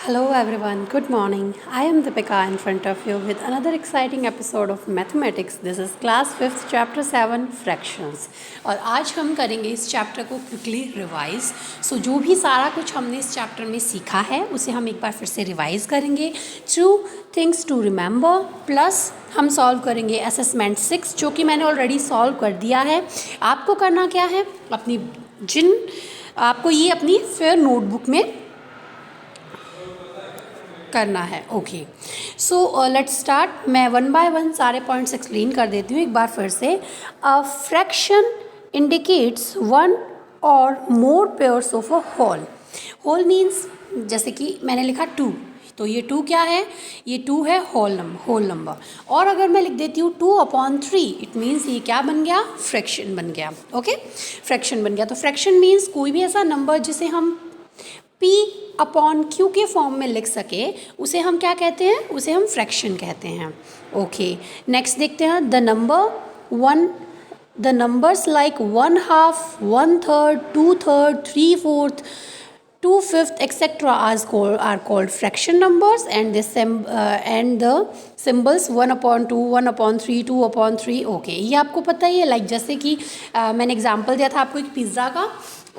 Hello everyone, good morning. I am Deepika in front of you with another exciting episode of Mathematics. This is class 5th chapter 7 fractions. और आज हम करेंगे इस chapter को quickly revise. जो भी सारा कुछ हमने इस चैप्टर में सीखा है उसे हम एक बार फिर से रिवाइज करेंगे. 2 थिंग्स टू रिमेंबर प्लस हम सॉल्व करेंगे असेसमेंट 6 जो कि मैंने ऑलरेडी सॉल्व कर दिया है. आपको करना क्या है, आपको ये अपनी फिर नोटबुक में करना है. Okay, so let's start. मैं 1 बाय 1 सारे पॉइंट्स एक्सप्लेन कर देती हूँ एक बार फिर से. अ फ्रैक्शन इंडिकेट्स वन और more pairs of a whole. Whole means जैसे कि मैंने लिखा 2, तो ये 2 क्या है, ये 2 है होल नंबर. और अगर मैं लिख देती हूँ 2/3, इट मीन्स ये क्या बन गया, फ्रैक्शन बन गया. ओके, फ्रैक्शन बन गया. तो फ्रैक्शन मीन्स कोई भी ऐसा नंबर जिसे हम P/Q के फॉर्म में लिख सके उसे हम क्या कहते हैं, उसे हम फ्रैक्शन कहते हैं. ओके, नेक्स्ट देखते हैं. The numbers like 1/2, 1/3, 2/3, 3/4, 2/5 etc. are called fraction numbers and the symbols 1/2, 1/3, 2/3. Okay, ये आपको पता ही है. लाइक जैसे कि मैंने एग्जांपल दिया था आपको एक पिज़्ज़ा का.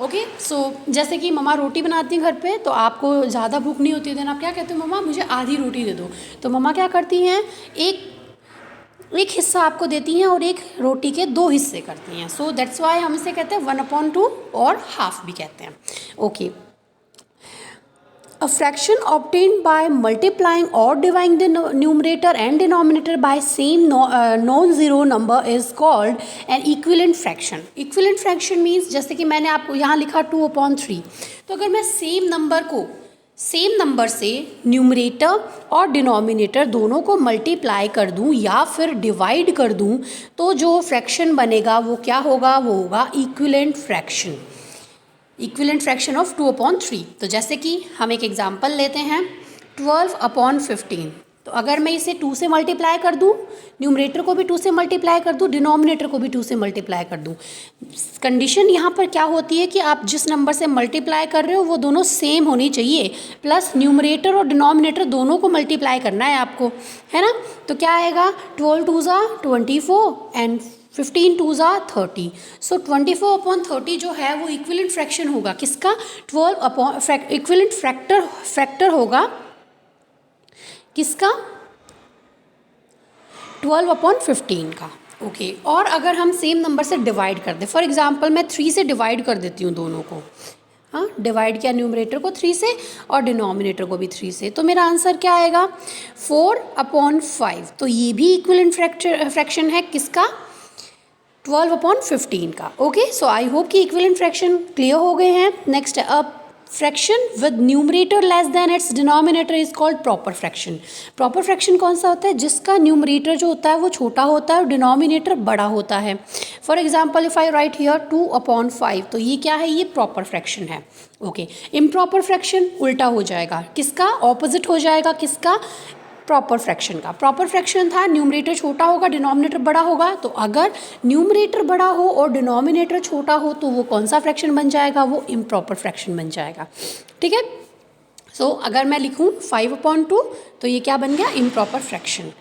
ओके, सो जैसे कि मम्मा रोटी बनाती हैं घर पे, तो आपको ज़्यादा भूख नहीं होती है, देन आप क्या कहते हो, मम्मा मुझे आधी रोटी दे दो. तो मम्मा क्या करती हैं, एक हिस्सा आपको देती हैं और एक रोटी के 2 हिस्से करती हैं. सो दैट्स वाई हम इसे कहते हैं 1/2 और हाफ भी कहते हैं. Okay, a fraction obtained by multiplying or dividing the numerator and denominator by same non-zero number is called an equivalent fraction. Equivalent fraction means जैसे कि मैंने आपको यहाँ लिखा 2/3, तो अगर मैं सेम नंबर से न्यूमरेटर और डिनोमिनेटर दोनों को मल्टीप्लाई कर दूँ या फिर डिवाइड कर दूँ, तो जो फ्रैक्शन बनेगा वो क्या होगा, वो होगा equivalent fraction. Equivalent fraction of 2/3. तो जैसे कि हम एक एग्जांपल लेते हैं 12/15. तो अगर मैं इसे 2 से मल्टीप्लाई कर दूं, न्यूमरेटर को भी 2 से मल्टीप्लाई कर दूं, डिनोमिनेटर को भी 2 से मल्टीप्लाई कर दूं, कंडीशन यहाँ पर क्या होती है कि आप जिस नंबर से मल्टीप्लाई कर रहे हो वो दोनों सेम होनी चाहिए, प्लस न्यूमरेटर और डिनोमिनेटर दोनों को मल्टीप्लाई करना है आपको, है ना. तो क्या आएगा, 12×2 = 24 एंड 15×2 = 30. सो 24/30 जो है वो इक्विवेलेंट फ्रैक्शन होगा किसका, इक्विवेलेंट फैक्टर होगा किसका, 12/15 का. ओके, और अगर हम सेम नंबर से डिवाइड कर दें, फॉर एग्जांपल मैं 3 से डिवाइड कर देती हूँ दोनों को. हाँ, डिवाइड किया न्यूमरेटर को 3 से और डिनोमिनेटर को भी 3 से, तो मेरा आंसर क्या आएगा, 4/5. तो ये भी इक्विवेलेंट फ्रैक्शन है किसका, 12/15 का. ओके, सो आई होप कि इक्विवेलेंट फ्रैक्शन क्लियर हो गए हैं. नेक्स्ट है, a fraction with numerator less than it's denominator is called proper fraction. Proper fraction कौन सा होता है, जिसका न्यूमरेटर जो होता है वो छोटा होता है और डिनोमिनेटर बड़ा होता है. For example if I right here 2/5, तो ये क्या है, ये प्रॉपर फ्रैक्शन है. ओके, इम्प्रॉपर फ्रैक्शन उल्टा हो जाएगा, किसका, ऑपोजिट हो जाएगा किसका, प्रॉपर फ्रैक्शन का. प्रॉपर फ्रैक्शन था न्यूमरेटर छोटा होगा डिनोमिनेटर बड़ा होगा. तो अगर न्यूमरेटर बड़ा हो और डिनोमिनेटर छोटा हो तो वो कौन सा फ्रैक्शन बन जाएगा, वो इम्प्रॉपर फ्रैक्शन बन जाएगा. ठीक है. सो अगर मैं लिखूँ 5/2 तो ये क्या बन गया, इम्प्रॉपर फ्रैक्शन.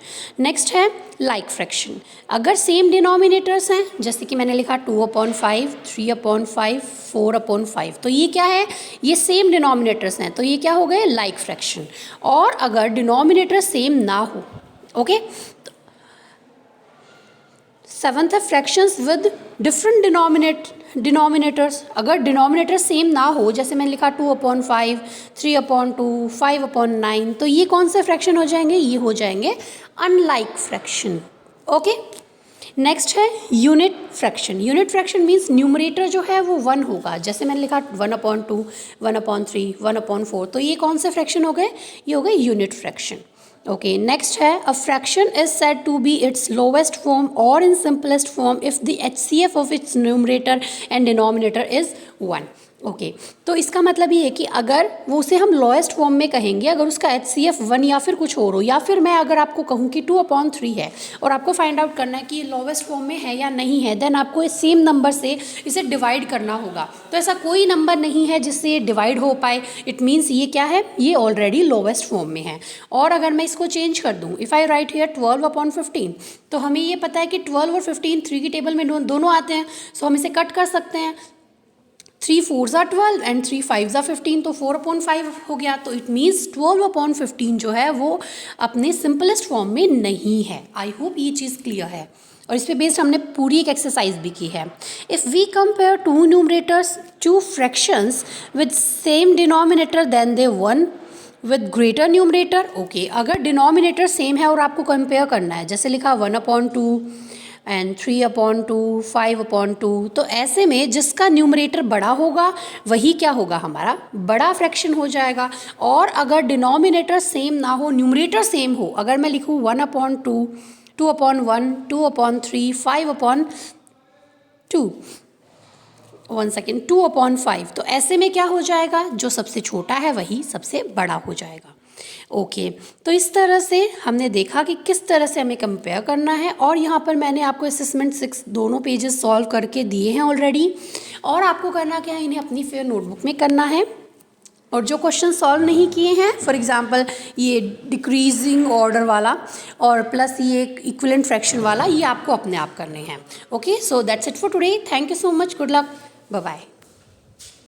नेक्स्ट है लाइक फ्रैक्शन. अगर सेम डिनोमिनेटर्स हैं, जैसे कि मैंने लिखा 2/5, 3/5, 4/5, तो ये क्या है, ये सेम डिनोमिनेटर्स हैं, तो ये क्या हो गए, लाइक फ्रैक्शन. और अगर डिनोमिनेटर सेम ना हो, ओके, 7th है फ्रैक्शंस विद डिफरेंट डिनोमिनेटर्स. अगर डिनोमिनेटर सेम ना हो, जैसे मैंने लिखा 2/5, 3/2, 5/9, तो ये कौन से फ्रैक्शन हो जाएंगे, ये हो जाएंगे अनलाइक फ्रैक्शन. ओके, नेक्स्ट है unit fraction. Unit fraction means numerator जो है वो 1 होगा, जैसे मैंने लिखा 1/2, 1/3, 1/4, तो ये कौन से फ्रैक्शन हो गए, ये हो गए यूनिट फ्रैक्शन. ओके, नेक्स्ट है, a fraction is said to be its lowest form और in simplest form if the HCF of its numerator and denominator is 1. Okay तो इसका मतलब ये है कि अगर वो उसे हम लोएस्ट फॉर्म में कहेंगे, अगर उसका HCF 1 या फिर कुछ और हो, या फिर मैं अगर आपको कहूँ कि 2/3 है और आपको फाइंड आउट करना है कि ये लोवेस्ट फॉर्म में है या नहीं है, देन आपको इस सेम नंबर से इसे डिवाइड करना होगा। तो ऐसा कोई नंबर नहीं है जिससे ये डिवाइड हो पाए। इट मीन्स ये क्या है, ये ऑलरेडी लोवेस्ट फॉर्म में है। और अगर मैं इसको चेंज कर दूँ, इफ़ आई राइट हियर 12/15, तो हमें ये पता है कि 12 और 15 3 की टेबल में दोनों आते हैं, सो हम इसे कट कर सकते हैं। 3 4s are 12 and 3 5s are 15, तो 4/5 हो गया। तो इट मीन्स 12/15 जो है वो अपने सिंपलेस्ट फॉर्म में नहीं है। आई होप ये चीज़ क्लियर है, और इस पे बेस्ड हमने पूरी एक एक्सरसाइज भी की है। If we compare two numerators, two fractions with same denominator then the one with greater numerator. Okay, अगर डिनोमिनेटर सेम है और आपको कंपेयर करना है, जैसे लिखा 1/2 एंड 3/2, 5/2, तो ऐसे में जिसका न्यूमरेटर बड़ा होगा वही क्या होगा, हमारा बड़ा फ्रैक्शन हो जाएगा। और अगर डिनोमिनेटर सेम ना हो, न्यूमरेटर सेम हो, अगर मैं लिखूँ 1/2, 2/1, 2/3, 5/2, 1 सेकेंड, 2/5, तो ऐसे में क्या हो जाएगा, जो सबसे छोटा है वही सबसे बड़ा हो जाएगा। ओके तो इस तरह से हमने देखा कि किस तरह से हमें कंपेयर करना है। और यहाँ पर मैंने आपको असेसमेंट 6 दोनों पेजेस सॉल्व करके दिए हैं ऑलरेडी, और आपको करना क्या है, इन्हें अपनी फेयर नोटबुक में करना है। और जो क्वेश्चन सॉल्व नहीं किए हैं, फॉर एग्जांपल ये डिक्रीजिंग ऑर्डर वाला और प्लस ये इक्विवेलेंट फ्रैक्शन वाला, ये आपको अपने आप करने हैं। Okay, so that's it for today. Thank you so much, good luck, bye bye.